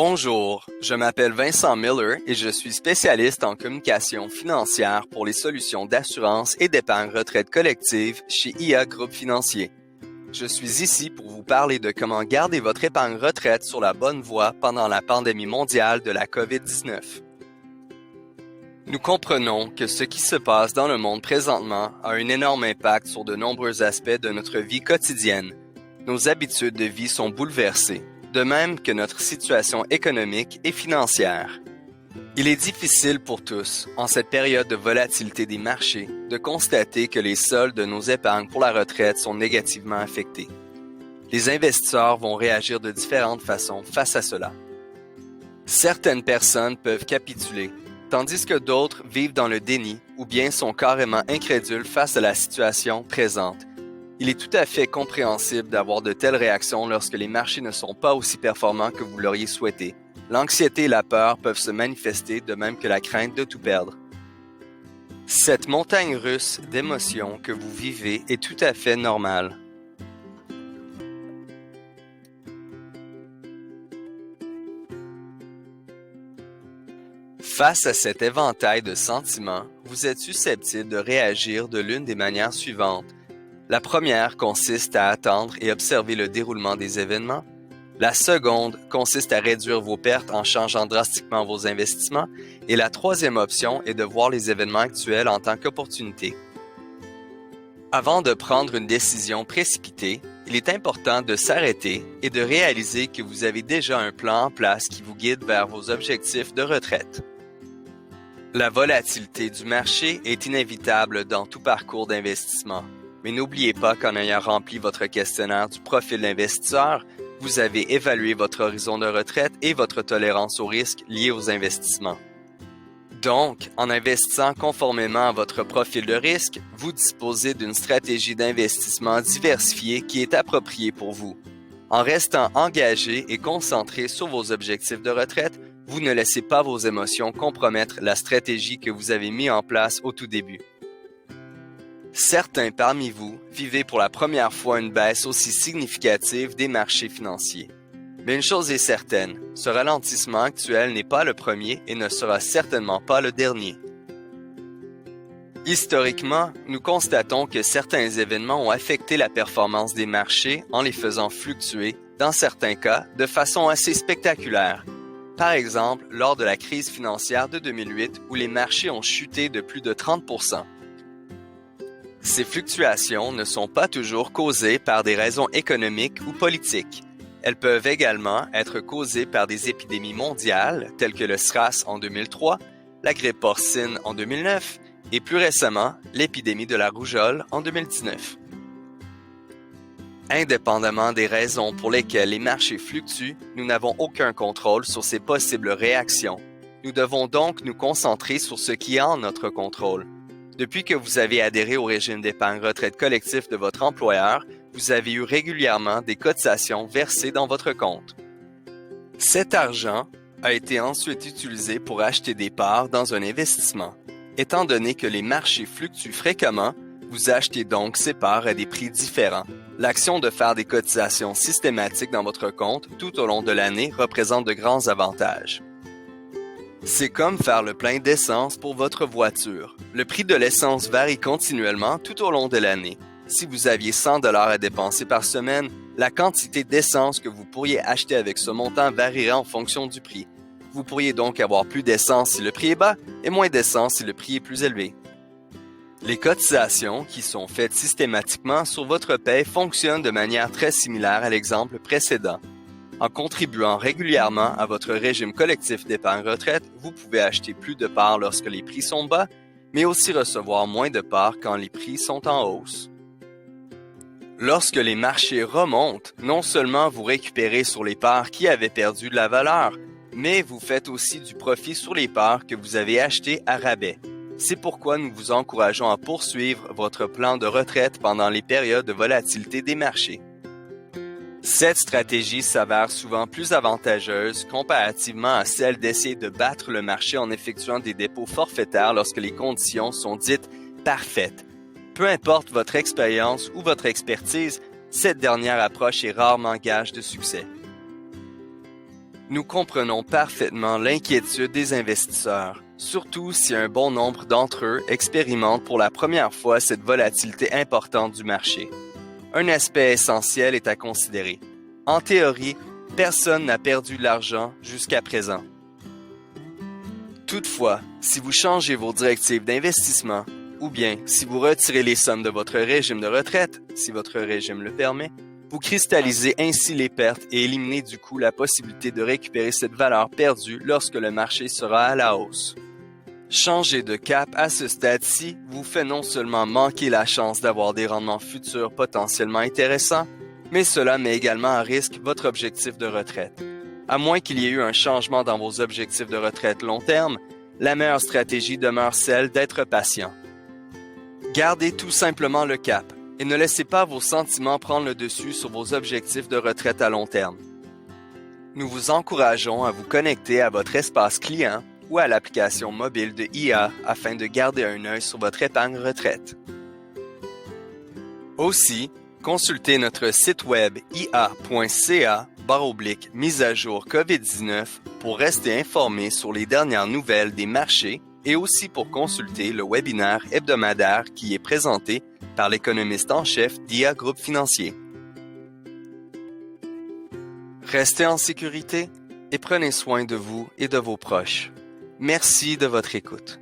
Bonjour, je m'appelle Vincent Miller et je suis spécialiste en communication financière pour les solutions d'assurance et d'épargne retraite collective chez IA Groupe Financier. Je suis ici pour vous parler de comment garder votre épargne retraite sur la bonne voie pendant la pandémie mondiale de la COVID-19. Nous comprenons que ce qui se passe dans le monde présentement a un énorme impact sur de nombreux aspects de notre vie quotidienne. Nos habitudes de vie sont bouleversées, de même que notre situation économique et financière. Il est difficile pour tous, en cette période de volatilité des marchés, de constater que les soldes de nos épargnes pour la retraite sont négativement affectés. Les investisseurs vont réagir de différentes façons face à cela. Certaines personnes peuvent capituler, tandis que d'autres vivent dans le déni ou bien sont carrément incrédules face à la situation présente. Il est tout à fait compréhensible d'avoir de telles réactions lorsque les marchés ne sont pas aussi performants que vous l'auriez souhaité. L'anxiété et la peur peuvent se manifester de même que la crainte de tout perdre. Cette montagne russe d'émotions que vous vivez est tout à fait normale. Face à cet éventail de sentiments, vous êtes susceptible de réagir de l'une des manières suivantes. La première consiste à attendre et observer le déroulement des événements. La seconde consiste à réduire vos pertes en changeant drastiquement vos investissements. Et la troisième option est de voir les événements actuels en tant qu'opportunité. Avant de prendre une décision précipitée, il est important de s'arrêter et de réaliser que vous avez déjà un plan en place qui vous guide vers vos objectifs de retraite. La volatilité du marché est inévitable dans tout parcours d'investissement. Mais n'oubliez pas qu'en ayant rempli votre questionnaire du profil d'investisseur, vous avez évalué votre horizon de retraite et votre tolérance au risque lié aux investissements. Donc, en investissant conformément à votre profil de risque, vous disposez d'une stratégie d'investissement diversifiée qui est appropriée pour vous. En restant engagé et concentré sur vos objectifs de retraite, vous ne laissez pas vos émotions compromettre la stratégie que vous avez mise en place au tout début. Certains parmi vous vivez pour la première fois une baisse aussi significative des marchés financiers. Mais une chose est certaine, ce ralentissement actuel n'est pas le premier et ne sera certainement pas le dernier. Historiquement, nous constatons que certains événements ont affecté la performance des marchés en les faisant fluctuer, dans certains cas, de façon assez spectaculaire. Par exemple, lors de la crise financière de 2008 où les marchés ont chuté de plus de 30%. Ces fluctuations ne sont pas toujours causées par des raisons économiques ou politiques. Elles peuvent également être causées par des épidémies mondiales telles que le SRAS en 2003, la grippe porcine en 2009 et plus récemment l'épidémie de la rougeole en 2019. Indépendamment des raisons pour lesquelles les marchés fluctuent, nous n'avons aucun contrôle sur ces possibles réactions. Nous devons donc nous concentrer sur ce qui est en notre contrôle. Depuis que vous avez adhéré au régime d'épargne retraite collectif de votre employeur, vous avez eu régulièrement des cotisations versées dans votre compte. Cet argent a été ensuite utilisé pour acheter des parts dans un investissement. Étant donné que les marchés fluctuent fréquemment, vous achetez donc ces parts à des prix différents. L'action de faire des cotisations systématiques dans votre compte tout au long de l'année représente de grands avantages. C'est comme faire le plein d'essence pour votre voiture. Le prix de l'essence varie continuellement tout au long de l'année. Si vous aviez 100 $ à dépenser par semaine, la quantité d'essence que vous pourriez acheter avec ce montant varierait en fonction du prix. Vous pourriez donc avoir plus d'essence si le prix est bas et moins d'essence si le prix est plus élevé. Les cotisations qui sont faites systématiquement sur votre paie fonctionnent de manière très similaire à l'exemple précédent. En contribuant régulièrement à votre régime collectif d'épargne retraite, vous pouvez acheter plus de parts lorsque les prix sont bas, mais aussi recevoir moins de parts quand les prix sont en hausse. Lorsque les marchés remontent, non seulement vous récupérez sur les parts qui avaient perdu de la valeur, mais vous faites aussi du profit sur les parts que vous avez achetées à rabais. C'est pourquoi nous vous encourageons à poursuivre votre plan de retraite pendant les périodes de volatilité des marchés. Cette stratégie s'avère souvent plus avantageuse comparativement à celle d'essayer de battre le marché en effectuant des dépôts forfaitaires lorsque les conditions sont dites parfaites. Peu importe votre expérience ou votre expertise, cette dernière approche est rarement gage de succès. Nous comprenons parfaitement l'inquiétude des investisseurs, surtout si un bon nombre d'entre eux expérimentent pour la première fois cette volatilité importante du marché. Un aspect essentiel est à considérer. En théorie, personne n'a perdu de l'argent jusqu'à présent. Toutefois, si vous changez vos directives d'investissement, ou bien si vous retirez les sommes de votre régime de retraite, si votre régime le permet, vous cristallisez ainsi les pertes et éliminez du coup la possibilité de récupérer cette valeur perdue lorsque le marché sera à la hausse. Changer de cap à ce stade-ci vous fait non seulement manquer la chance d'avoir des rendements futurs potentiellement intéressants, mais cela met également à risque votre objectif de retraite. À moins qu'il y ait eu un changement dans vos objectifs de retraite long terme, la meilleure stratégie demeure celle d'être patient. Gardez tout simplement le cap et ne laissez pas vos sentiments prendre le dessus sur vos objectifs de retraite à long terme. Nous vous encourageons à vous connecter à votre espace client ou à l'application mobile de IA afin de garder un œil sur votre épargne retraite. Aussi, consultez notre site web ia.ca/mise à jour COVID-19 pour rester informé sur les dernières nouvelles des marchés et aussi pour consulter le webinaire hebdomadaire qui est présenté par l'économiste en chef d'IA Groupe Financier. Restez en sécurité et prenez soin de vous et de vos proches. Merci de votre écoute.